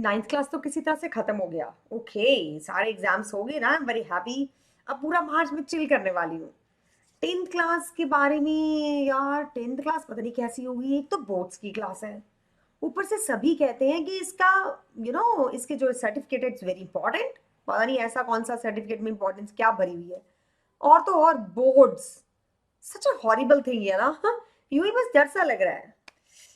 Ninth class तो किसी तरह से खत्म हो गया। ओके, सारे एग्जाम्स हो गए ना, आई एम वेरी हैप्पी। अब पूरा मार्च में चिल करने वाली हूँ। टेंथ क्लास के बारे में, यार टेंथ क्लास पता नहीं कैसी होगी। एक तो बोर्ड्स की क्लास है, ऊपर से सभी कहते हैं कि इसका इसके जो सर्टिफिकेट इट्स वेरी इंपॉर्टेंट। पता नहीं ऐसा कौन सा सर्टिफिकेट में इंपॉर्टेंस क्या भरी हुई है। और तो और boards, such a horrible thing है ना। यूं ही बस डर सा लग रहा है।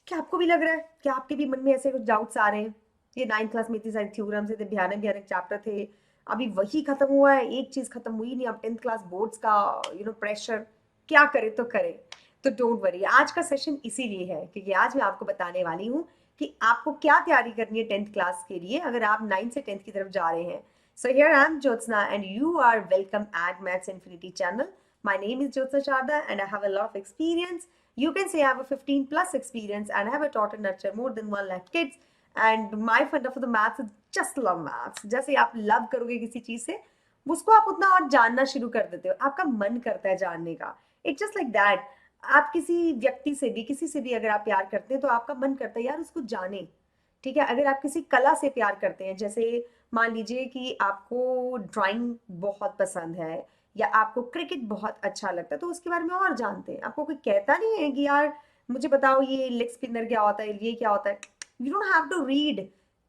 क्या आपको भी लग रहा है? क्या आपके भी मन में ऐसे कुछ डाउट्स आ रहे हैं? ये नाइन्थ क्लास में इतनी सारी थ्योरम्स थे, भयानक भयानक चैप्टर थे, अभी वही खत्म हुआ है, एक चीज खत्म हुई नहीं। अब टेंथ क्लास बोर्ड्स का प्रेशर, क्या करे तो करे। तो डोंट वरी, आज का सेशन इसीलिए है क्योंकि आज मैं आपको बताने वाली हूँ कि आपको क्या तैयारी करनी है टेंथ क्लास के लिए अगर आप नाइन्थ से टेंथ की तरफ जा रहे हैं। So here I am Jyotsna and you are welcome at maths infinity channel. My name is Jyotsna Sharda and I have a lot of experience. You can say I have a 15 plus experience and I have taught and nurtured more than 1 lakh kids. And my fund for the maths is just love maths. जैसे आप love करोगे किसी चीज से, उसको आप उतना और जानना शुरू कर देते हो, आपका मन करता है जानने का। It's just like that. आप किसी व्यक्ति से भी, किसी से भी अगर आप प्यार करते हैं तो आपका मन करता है यार उसको जाने। ठीक है, अगर आप किसी कला से प्यार करते हैं, जैसे मान लीजिए कि आपको ड्राइंग बहुत पसंद है या आपको क्रिकेट बहुत अच्छा लगता है, तो उसके बारे में और जानते हैं। आपको कोई कहता नहीं है कि यार मुझे बताओ ये लेग स्पिनर क्या होता है, ये क्या होता है। You don't have to read,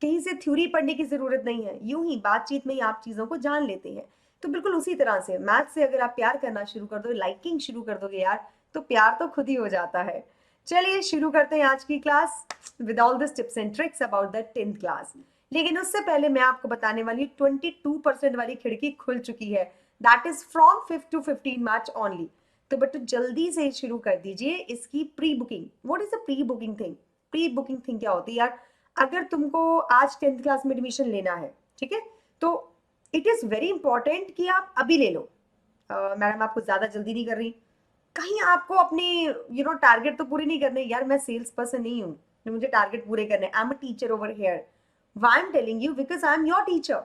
कहीं से थ्योरी पढ़ने की जरूरत नहीं है, यूं ही बातचीत में ही आप चीजों को जान लेते हैं। तो बिल्कुल उसी तरह से मैथ से अगर आप प्यार करना शुरू कर दो, लाइकिंग शुरू कर दोगे यार, तो प्यार तो खुद ही हो जाता है। चलिए शुरू करते हैं आज की class with all this tips and tricks about the tenth class. लेकिन उससे पहले मैं आपको बताने वाली हूँ 22% वाली खिड़की खुल चुकी है। That is from 5 to 15 March only. तो बट जल्दी से शुरू कर दीजिए इसकी pre booking. What is a pre booking thing? Pre booking thing क्या होती है यार? अगर तुमको आज टेंथ क्लास में एडमिशन लेना है, ठीक है, तो इट इज वेरी इंपॉर्टेंट कि आप अभी ले लो। मैडम आपको ज्यादा जल्दी नहीं कर रही, कहीं आपको अपने टारगेट तो पूरे नहीं करने। यार मैं सेल्स पर्सन नहीं हूँ, मुझे टारगेट पूरे करने। I am a teacher over here. Why I am telling you? Because I am your teacher.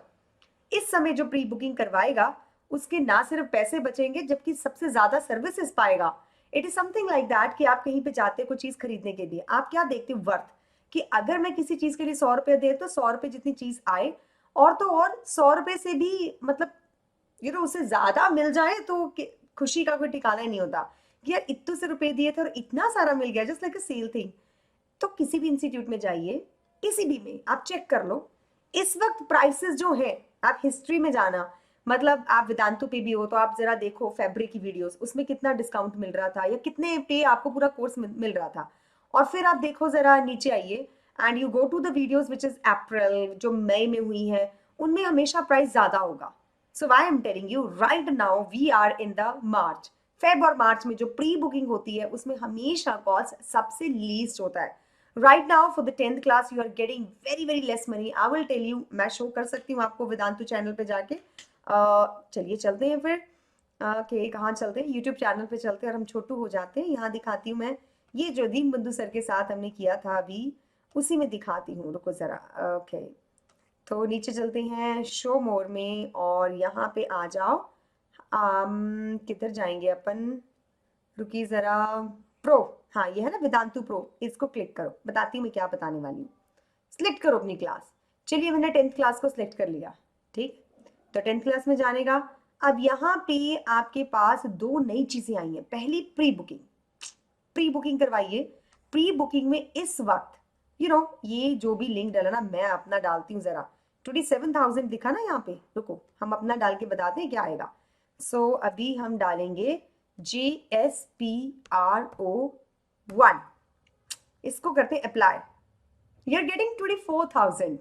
इस समय जो प्री बुकिंग करवाएगा उसके ना सिर्फ पैसे बचेंगे जबकि सबसे ज्यादा सर्विसेज पाएगा। It is something like that कि आप कहीं पे जाते हो कोई चीज खरीदने के लिए, आप क्या देखते हो? वर्थ। कि अगर मैं किसी चीज के लिए 100 रुपये दे तो 100 रुपये जितनी चीज आए, और तो और 100 रुपये से भी मतलब उससे ज्यादा मिल जाए तो खुशी का कोई ठिकाना ही नहीं होता कि यार इतने से रुपए दिए थे और इतना सारा मिल गया, just like a sale thing. तो किसी भी इंस्टीट्यूट में जाइए, किसी भी में आप चेक कर लो इस वक्त प्राइसेस जो है। आप हिस्ट्री में जाना, मतलब आप वेदांतु पे भी हो तो आप जरा देखो फैब्रिक की वीडियोस, उसमें कितना डिस्काउंट मिल रहा था या कितने पे आपको पूरा कोर्स मिल रहा था। और फिर आप देखो जरा नीचे आइए and you go to the videos which is April, जो मई में हुई है, उनमें हमेशा प्राइस ज्यादा होगा। So I am telling you right now we are in the March. Feb और मार्च में जो प्री बुकिंग होती है उसमें हमेशा कॉस्ट सबसे लीस्ट होता है। Right now for the tenth class you are getting very very less money. I will tell you, मैं शो कर सकती हूँ आपको वेदांतु चैनल पे जाके। चलिए चलते हैं फिर। कि कहाँ चलते हैं? यूट्यूब चैनल पे चलते हैं और हम छोटू हो जाते हैं। यहाँ दिखाती हूँ मैं, ये जो दीन बंधु सर के साथ हमने किया था अभी, उसी में दिखाती हूँ। रुको जरा। ओके, तो नीचे चलते हैं शो मोर में और यहाँ पे आ जाओ। किधर जाएंगे अपन? रुकिए जरा। प्रो, हाँ ये है ना वेदांतु प्रो, इसको क्लिक करो। बताती हूँ मैं क्या बताने वाली हूँ। सिलेक्ट करो अपनी क्लास। चलिए मैंने टेंथ क्लास को सिलेक्ट कर लिया। ठीक, तो टेंथ क्लास में जाने का। अब यहाँ पे आपके पास दो नई चीजें आई हैं। पहली प्री बुकिंग, प्री बुकिंग करवाइए। प्री बुकिंग में इस वक्त ये जो भी लिंक डाला ना, मैं अपना डालती हूँ जरा। 27,000 दिखा ना यहाँ पे, रुको हम अपना डाल के बताते हैं क्या आएगा। सो अभी हम डालेंगे JSPRO1, इसको करते हैं अप्लाई। यू आर गेटिंग 24,000,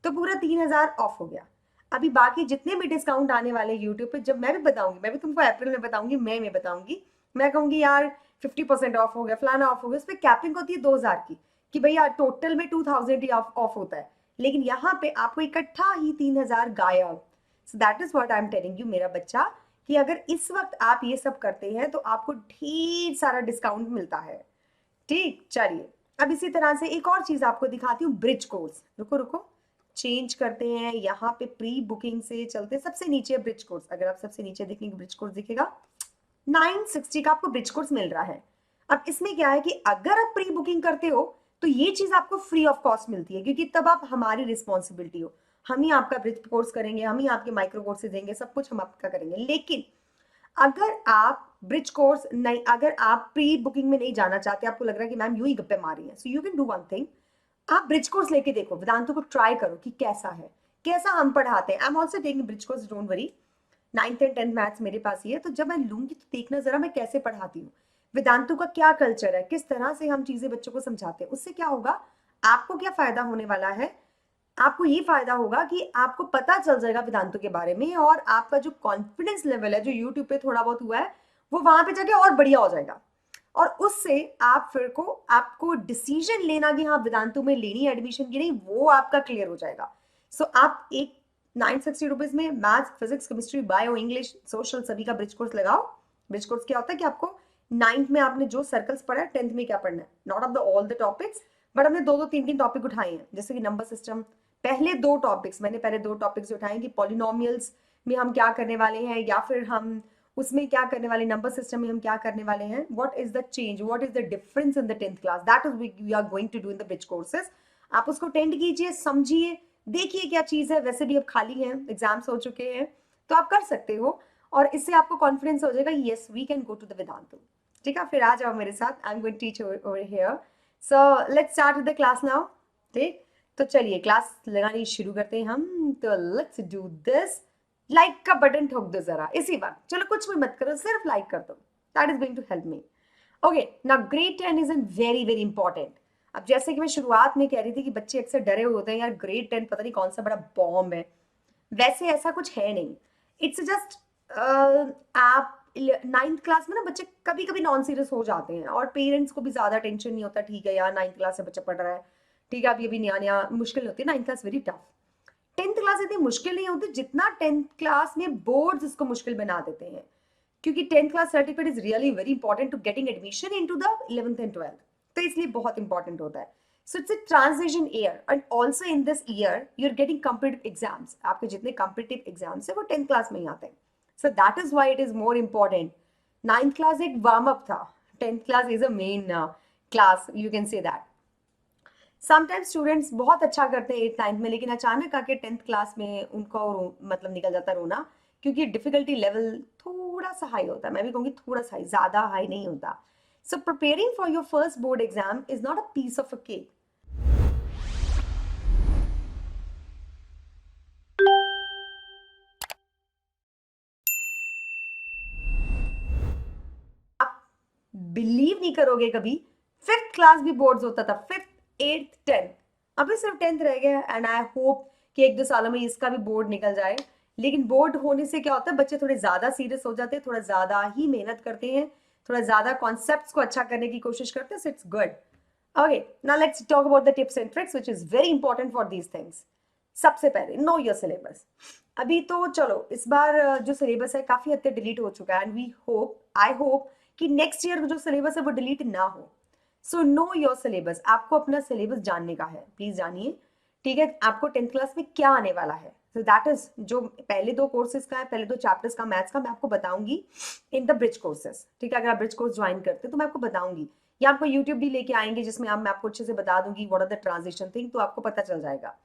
तो पूरा 3,000 ऑफ हो गया। अभी बाकी जितने भी डिस्काउंट आने वाले यूट्यूब पे, जब मैं भी बताऊंगी, मैं भी तुमको अप्रैल में बताऊंगी, मई में बताऊंगी, मैं कहूंगी यार 50% ऑफ हो गया, फलाना ऑफ हो गया। उस पर कैपिंग होती है 2,000 की कि भैया टोटल में 2,000 ही ऑफ होता है, लेकिन यहाँ पे आपको इकट्ठा ही 3,000 गायब। सो that is what I am telling you मेरा बच्चा, कि अगर इस वक्त आप ये सब करते हैं तो आपको ढेर सारा डिस्काउंट मिलता है। ठीक, चलिए अब इसी तरह से एक और चीज आपको दिखाती हूँ, ब्रिज कोर्स। रुको रुको, चेंज करते हैं। यहाँ पे प्री बुकिंग से चलते हैं, सबसे नीचे ब्रिज कोर्स। अगर आप सबसे नीचे देखेंगे ब्रिज कोर्स दिखेगा, 960 का आपको ब्रिज कोर्स मिल रहा है। अब इसमें क्या है कि अगर आप प्री बुकिंग करते हो तो ये चीज आपको फ्री ऑफ कॉस्ट मिलती है, क्योंकि तब आप हमारी रिस्पॉन्सिबिलिटी हो, हम ही आपका ब्रिज कोर्स करेंगे, हम ही आपके माइक्रो कोर्सेज देंगे, सब कुछ हम आपका करेंगे। लेकिन अगर आप ब्रिज कोर्स नहीं, अगर आप प्री बुकिंग में नहीं जाना चाहते, आपको लग रहा है कि मैम यूं ही गप्पे मार रही हैं, so you can do one thing, आप ब्रिज कोर्स लेके देखो, वेदांतों को ट्राई करो कि कैसा है, कैसा हम पढ़ाते हैं। I am also taking bridge course, don't worry, 9th and 10th maths मेरे पास ही है, तो जब मैं लूंगी तो देखना जरा मैं कैसे पढ़ाती हूँ, वेदांतों का क्या कल्चर है, किस तरह से हम चीजें बच्चों को समझाते हैं। उससे क्या होगा, आपको क्या फायदा होने वाला है, आपको ये फायदा होगा कि आपको पता चल जाएगा वेदांतों के बारे में, और आपका जो कॉन्फिडेंस लेवल है जो यूट्यूब पे थोड़ा बहुत हुआ है, वो वहां पे जाके और बढ़िया हो जाएगा। और उससे आप फिर को आपको डिसीजन लेना कि हाँ वेदांतों में लेनी है एडमिशन की नहीं, वो आपका क्लियर हो जाएगा। सो आप एक 960 रुपीज में maths, physics, chemistry, bio, English, social सभी का ब्रिज कोर्स लगाओ। ब्रिज कोर्स क्या होता है कि आपको 9th में आपने जो सर्कल्स पढ़ा है 10th में क्या पढ़ना है, not of the all the topics, but हमने दो दो तीन तीन टॉपिक उठाए हैं, जैसे कि नंबर सिस्टम। पहले दो टॉपिक्स मैंने पहले दो टॉपिक्स उठाए कि पॉलिनोमियल्स में हम क्या करने वाले हैं, या फिर हम उसमें क्या करने वाले, नंबर सिस्टम में हम क्या करने वाले हैं, what is the change, what is the difference in the 10th class, that is we are going to do in the bridge courses. आप उसको अटेंड कीजिए, समझिए, देखिए क्या चीज है। वैसे भी अब खाली हैं, एग्जाम्स हो चुके हैं, तो आप कर सकते हो, और इससे आपको कॉन्फिडेंस हो जाएगा, yes we can go to the Vedantu. ठीक है, फिर आ जाओ मेरे साथ, I am going to teach over here. So let's start with the class now. ठीक, तो चलिए क्लास लगानी शुरू करते हैं हम। तो लेट्स डू दिस, लाइक का बटन ठोक दो जरा इसी वक्त, चलो कुछ भी मत करो, सिर्फ लाइक कर दो, that is going to help me. Okay, now grade 10 is an very very important. अब जैसे कि मैं शुरुआत में कह रही थी कि बच्चे अक्सर डरे हुए होते हैं, यार ग्रेड 10 पता नहीं कौन सा बड़ा बॉम्ब है, वैसे ऐसा कुछ है नहीं। इट्स जस्ट आप 9th क्लास में ना बच्चे कभी कभी नॉन सीरियस हो जाते हैं, और पेरेंट्स को भी ज्यादा टेंशन नहीं होता, ठीक है यार 9th क्लास से बच्चा पढ़ रहा है, ठीक है, अब ये भी नया नया मुश्किल होती है। 9th class very tough, 10th class इतनी मुश्किल नहीं होती जितना 10th क्लास में बोर्ड्स इसको मुश्किल बना देते हैं, क्योंकि 10th class certificate is really very important to getting admission into the 11th and 12th, तो इसलिए बहुत इंपॉर्टेंट होता है। So it's a transition year, and also in this year you are getting competitive exams, आपके जितने competitive exams है वो 10th class में ही आते हैं। सो that is why it is more important. 9th class एक वार्म अप था, 10th class is a main class, you can say that. Sometimes students बहुत अच्छा करते हैं 8th 9th में, लेकिन अचानक आके 10th क्लास में उनको मतलब निकल जाता रोना, क्योंकि डिफिकल्टी लेवल थोड़ा सा हाई होता है, मैं भी कहूँगी थोड़ा सा हाई, ज़्यादा हाई नहीं होता। So preparing for your first board exam is not a piece of a cake. आप बिलीव नहीं करोगे, कभी 5th क्लास भी बोर्ड्स होता था, 5th 8th 10th, अभी सिर्फ 10th रह गया, एंड आई होप कि एक दो सालों में इसका भी बोर्ड निकल जाए। लेकिन बोर्ड होने से क्या होता है, बच्चे थोड़े ज्यादा सीरियस हो जाते हैं, थोड़ा ज्यादा ही मेहनत करते हैं, थोड़ा ज्यादा कॉन्सेप्ट्स को अच्छा करने की कोशिश करते हैं, so it's good. Okay, now let's talk about the tips and tricks which is very important for these things. सबसे पहले नो योर सिलेबस। अभी तो चलो इस बार जो सिलेबस है काफी हद तक डिलीट हो चुका है, and we hope, I hope कि नेक्स्ट ईयर जो सिलेबस है वो डिलीट ना हो। सो नो योर सिलेबस, आपको अपना सिलेबस जानने का है, प्लीज जानिए। ठीक है, आपको 10th क्लास में क्या आने वाला है, सो दैट इज जो पहले दो कोर्सेज का है, पहले दो चैप्टर्स का मैथ्स का, मैं आपको बताऊंगी इन द ब्रिज कोर्सेज। ठीक है, अगर आप ब्रिज कोर्स ज्वाइन करते हैं तो मैं आपको बताऊंगी, या आपको यूट्यूब भी लेके आएंगे जिसमें मैं आपको अच्छे से बता दूंगी what are the transition thing, तो आपको पता चल जाएगा।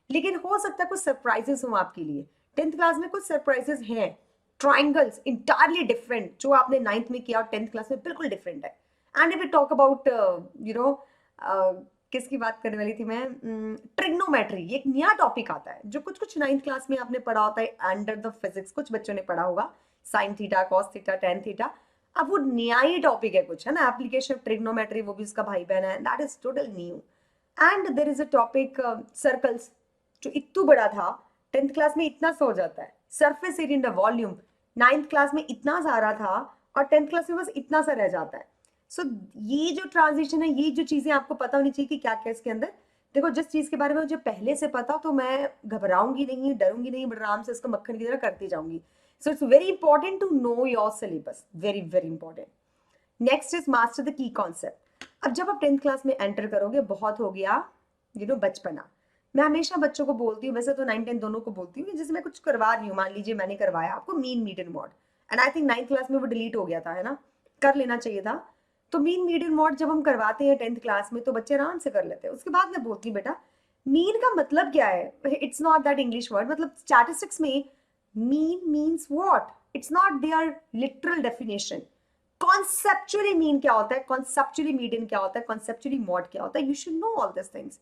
लेकिन हो सकता है कुछ सरप्राइजेस हो आपके लिए, 10th क्लास में कुछ सरप्राइजेस हैं, ट्राइंगल्स इंटायरली डिफरेंट, जो आपने 9th में किया और 10th क्लास में बिल्कुल डिफरेंट है। And if we talk about you know, किसकी बात करने वाली थी मैं, ट्रिग्नोमेट्री, ये एक नया टॉपिक आता है जो कुछ कुछ 9th क्लास में आपने पढ़ा होता है अंडर द फिजिक्स, कुछ बच्चों ने पढ़ा होगा, sine theta, cos theta, tan theta, अब वो नया ही टॉपिक है कुछ, है ना, एप्लीकेशन ऑफ ट्रिग्नोमेट्री, वो भी उसका भाई बहन है, that is total new. And there is a topic circles, जो इतना बड़ा था 10th क्लास में इतना सा हो जाता है, surface area in the volume 9th class में इतना सारा था, और 10th क्लास में बस इतना सा रह जाता है। सो ये जो ट्रांजिशन है, ये जो चीजें आपको पता होनी चाहिए कि क्या क्या इसके अंदर। देखो, जिस चीज के बारे में मुझे पहले से पता तो मैं घबराऊंगी नहीं, डरूंगी नहीं, बट आराम से इसको मक्खन की तरह करती जाऊंगी। So it's very important to know your syllabus, very very important. Next is master the key concept. अब जब आप 10th क्लास में एंटर करोगे, बहुत हो गया बचपना, मैं हमेशा बच्चों को बोलती हूँ, वैसे तो 9 10 दोनों को बोलती हूँ, जैसे मैं कुछ करवा रही हूँ, मान लीजिए मैंने करवाया आपको mean median mode, and I think 9th class में वो डिलीट हो गया था, है ना, कर लेना चाहिए था। तो मीन मीडियन मॉड जब हम करवाते हैं 10th क्लास में तो बच्चे आराम से कर लेते हैं। उसके बाद मैं बोलती हूँ बेटा मीन का मतलब क्या है, it's not that English word, मतलब स्टैटिस्टिक्स में mean means what, it's not their literal definition. Conceptually mean क्या होता है, कॉन्सेप्चुअली मीडियन क्या होता है, कॉन्सेप्चुअली मॉड क्या होता है, you should know all this things.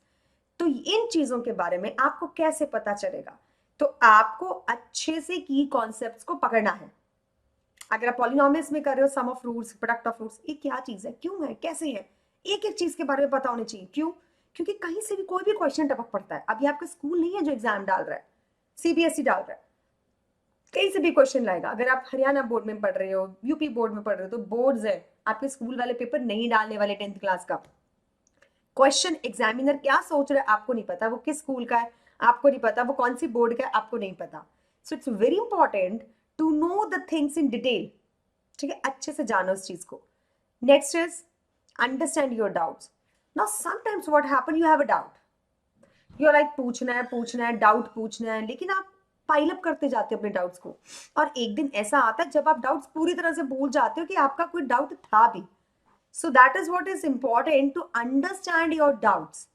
तो इन चीजों के बारे में आपको कैसे पता चलेगा, तो आपको अच्छे से की कॉन्सेप्ट्स को पकड़ना है। अगर आप पॉलिनोमियल्स में कर रहे हो, sum of roots, product of roots, ये क्या चीज है, क्यों है, कैसे है, एक एक चीज के बारे में पता होनी चाहिए। क्यों? क्योंकि कहीं से भी कोई भी क्वेश्चन टपक पड़ता है। अभी आपका स्कूल नहीं है जो एग्जाम डाल रहा है, सीबीएसई डाल रहा है, कहीं से भी क्वेश्चन लाएगा। अगर आप हरियाणा बोर्ड में पढ़ रहे हो, यूपी बोर्ड में पढ़ रहे हो, तो बोर्ड्स है, आपके स्कूल वाले पेपर नहीं डालने वाले 10th क्लास का। क्वेश्चन एग्जामिनर क्या सोच रहा है आपको नहीं पता, वो किस स्कूल का है आपको नहीं पता, वो कौन सी बोर्ड का है आपको नहीं पता। So it's very important to know the things in detail. ठीक है, अच्छे से जानो उस चीज को। Next is understand your doubts. Now sometimes what happen, you have a doubt, you are like पूछना है डाउट पूछना है, लेकिन आप पाइल अप करते जाते हो अपने डाउट्स को, और एक दिन ऐसा आता है जब आप डाउट्स पूरी तरह से भूल जाते हो कि आपका कोई डाउट था भी। So that is what is important, to understand your doubts.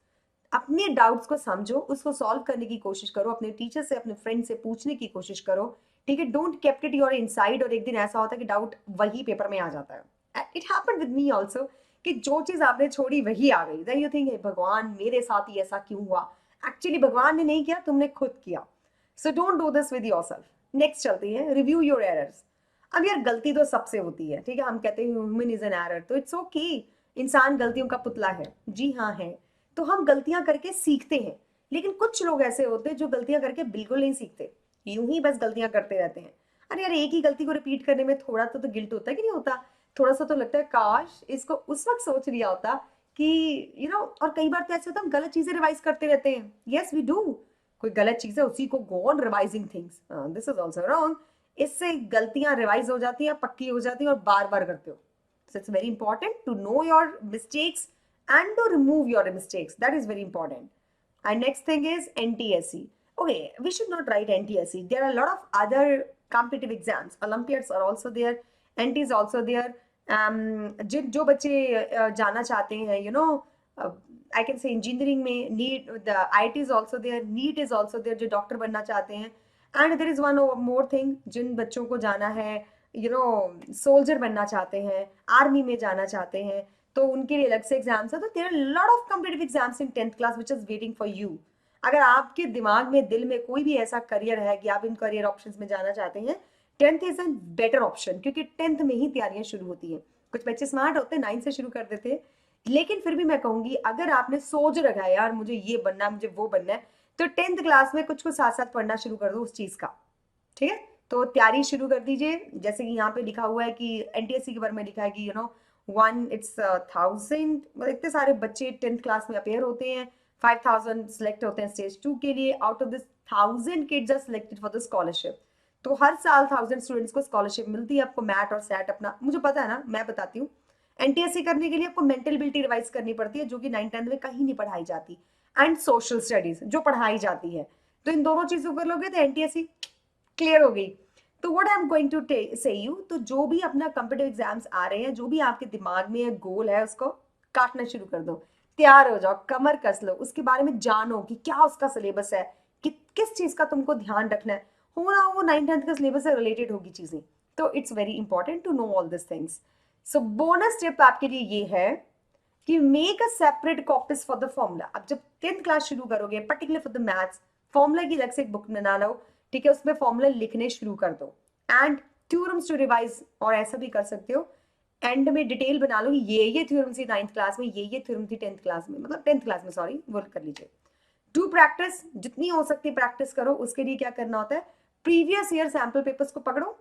अपने डाउट्स को समझो, उसको सॉल्व करने की कोशिश करो, अपने टीचर से, अपने फ्रेंड से पूछने की कोशिश करो। ठीक है, don't kept it your inside, और एक दिन ऐसा होता है कि डाउट वही पेपर में आ जाता है। It happened with me also, कि जो चीज आपने छोड़ी वही आ गई। देन यू थिंक हे भगवान मेरे साथ ही ऐसा क्यों हुआ, एक्चुअली भगवान ने नहीं किया, तुमने खुद किया। So don't do this with yourself. Next चलती है, रिव्यू योर एरर्स। अब यार गलती तो सबसे होती है, ठीक है, हम कहते हैं ह्यूमन इज एन एरर, तो इट्स ओके, इंसान गलतियों का पुतला है, जी हाँ है। तो हम गलतियां करके सीखते हैं, लेकिन कुछ लोग ऐसे होते हैं जो गलतियां करके बिल्कुल नहीं सीखते, यूं ही बस गलतियां करते रहते हैं। अरे यार एक ही गलती को रिपीट करने में थोड़ा तो गिल्ट होता है कि नहीं होता, थोड़ा सा तो लगता है काश इसको उस वक्त सोच लिया होता कि और कई बार तो ऐसे होता है हम गलत चीजें रिवाइज करते रहते हैं। यस वी डू, कोई गलत चीज है उसी को go on revising things, this is also wrong. इससे गलतियां रिवाइज हो जाती हैं, पक्की हो जाती हैं, और बार बार करते हो। So it's very important to know your mistakes and to remove your mistakes. That is very important. And next thing is NTSE. Okay, we should not write NTSE. There are a lot of other competitive exams. Olympiads are also there. NT is also there. जो बच्चे जाना चाहते हैं, I can say engineering में NEET, the IT is also there. NEET is also there. जो doctor बनना चाहते हैं. And there is one more thing, जिन बच्चों को जाना है, सोल्जर बनना चाहते हैं, आर्मी में जाना चाहते हैं, तो उनके लिए अलग से एग्जाम्स है। तो there are lot of competitive exams in 10th class which is waiting for you. अगर आपके दिमाग में, दिल में कोई भी ऐसा करियर है कि आप इन करियर ऑप्शंस में जाना चाहते हैं, 10th is an better option, क्योंकि 10th में ही तैयारियां शुरू होती हैं। कुछ बच्चे स्मार्ट होते हैं 9 से शुरू कर देते हैं, लेकिन फिर भी मैं कहूंगी अगर आपने सोच रखा है यार मुझे ये बनना है, मुझे वो बनना है, तो 10th क्लास में कुछ साथ साथ पढ़ना शुरू कर दो उस चीज का। ठीक है, तो तैयारी शुरू कर दीजिए। जैसे कि यहाँ पे लिखा हुआ है कि एनटीएससी के बारे में लिखा है कि 1000, मतलब इतने सारे बच्चे 10th क्लास में अपेयर होते हैं, 5000 सिलेक्ट होते हैं स्टेज 2 के लिए। Out of this 1000 kids are selected for the scholarship. तो हर साल 1000 स्टूडेंट्स को स्कॉलरशिप मिलती है। आपको मैट और सैट अपना मुझे पता है ना, मैं बताती हूँ। एनटीएससी करने के लिए आपको मेंटल एबिलिटी रिवाइज करनी पड़ती है, जो कि 9th-10th में कहीं नहीं पढ़ाई जाती, एंड सोशल स्टडीज जो पढ़ाई जाती है। तो इन दोनों चीजों कर लोगे तो एनटीएससी क्लियर हो गई। तो what I am going to say you, तो जो भी अपना कंपीटिटिव एग्जाम्स आ रहे हैं, जो भी आपके दिमाग में गोल है, उसको काटना शुरू कर दो। तैयार हो जाओ, कमर कस लो, उसके बारे में जानो कि क्या उसका सिलेबस है, कि किस चीज का तुमको ध्यान रखना है। हो ना वो 9th-10th का सिलेबस से रिलेटेड होगी चीजें। तो it's very important to know all this things. So bonus tip आपके लिए ये है कि make a separate copies for the formula. अब जब 10th क्लास शुरू करोगे, particular for the maths, formula की अलग से एक बुक बना लो। ठीक है, उसमें फॉर्मूला लिखने शुरू कर दो, एंड थ्योरम्स टू रिवाइज। और ऐसा भी कर सकते हो, एंड में डिटेल बना लो, ये थ्योरम थी 9th क्लास में, ये थ्योरम थी 10th क्लास में, मतलब 10th क्लास में, सॉरी, वो कर लीजिए। डू प्रैक्टिस, जितनी हो सकती है प्रैक्टिस करो। उसके लिए क्या करना होता है, प्रीवियस ईयर सैम्पल पेपर्स को पकड़ो।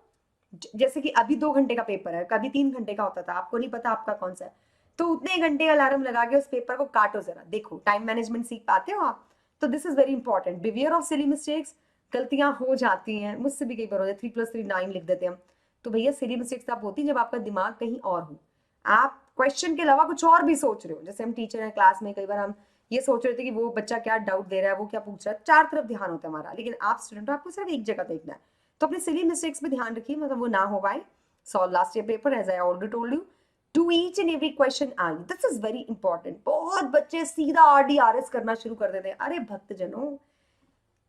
जैसे कि अभी 2 घंटे का पेपर है, कभी 3 घंटे का होता था, आपको नहीं पता आपका कौन सा है, तो उतने घंटे अलार्म लगा के उस पेपर को काटो, जरा देखो टाइम मैनेजमेंट सीख पाते हो आप। तो this is very important. Beware of silly mistakes, गलतियां हो जाती हैं, मुझसे भी कई बार हो जाती है, 3+3 9 लिख देते हैं हम। तो भैया सिली मिस्टेक्स तब होती है जब आपका दिमाग कहीं और हो, आप क्वेश्चन के अलावा कुछ और भी सोच रहे हो। जैसे हम टीचर हैं क्लास में, कई बार हम ये सोच रहे थे कि वो बच्चा क्या डाउट दे रहा है, वो क्या पूछ रहा है, 4 तरफ ध्यान होता है हमारा, लेकिन आप स्टूडेंट हो, आपको सिर्फ एक जगह देखना है। तो अपने सिली मिस्टेक्स पे ध्यान रखिए, मतलब वो ना हो पाए। Solve last year paper as I already told you. Do each and every question I, this is very important. बहुत बच्चे सीधा RDRS करना शुरू कर देते हैं। अरे भक्तजनों,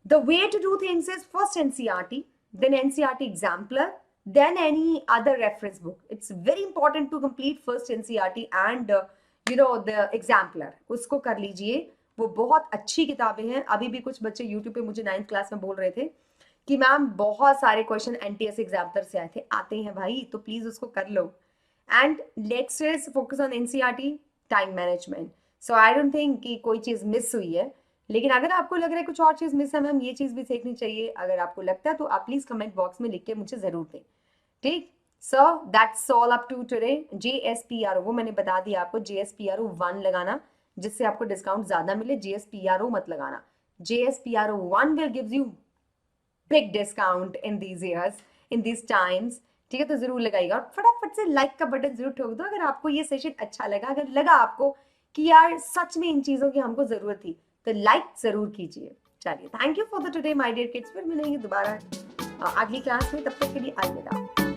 the way to do things is first NCERT, then NCERT Exemplar, then any other reference book. It's very important to complete first NCERT and the Exemplar. उसको कर लीजिए, वो बहुत अच्छी किताबें हैं। अभी भी कुछ बच्चे YouTube पे मुझे 9th क्लास में बोल रहे थे कि मैम बहुत सारे क्वेश्चन NTS Exemplar से आते हैं भाई, तो प्लीज उसको कर लो। And next is focus on NCERT time management. So I don't think कि कोई चीज मिस हुई है, लेकिन अगर आपको लग रहा है कुछ और चीज मिस है, मैम ये चीज भी सीखनी चाहिए, अगर आपको लगता है तो आप प्लीज कमेंट बॉक्स में लिख के मुझे जरूर दें। ठीक, so that's all up to today. JSPRO वो मैंने बता दिया आपको, JSPRO 1 लगाना जिससे आपको डिस्काउंट ज्यादा मिले, JSPRO मत लगाना। JSPRO 1 will gives you big discount in these years, in these times. ठीक है, तो जरूर लगाइएगा और फटाफट से लाइक का बटन जरूर ठोक दो अगर आपको ये सेशन अच्छा लगा, अगर लगा आपको कि यार सच में इन चीजों की हमको जरूरत थी, तो लाइक जरूर कीजिए। चलिए, thank you for the today my dear kids. फिर मिलेंगे दोबारा अगली क्लास में, तब तक के लिए अलविदा।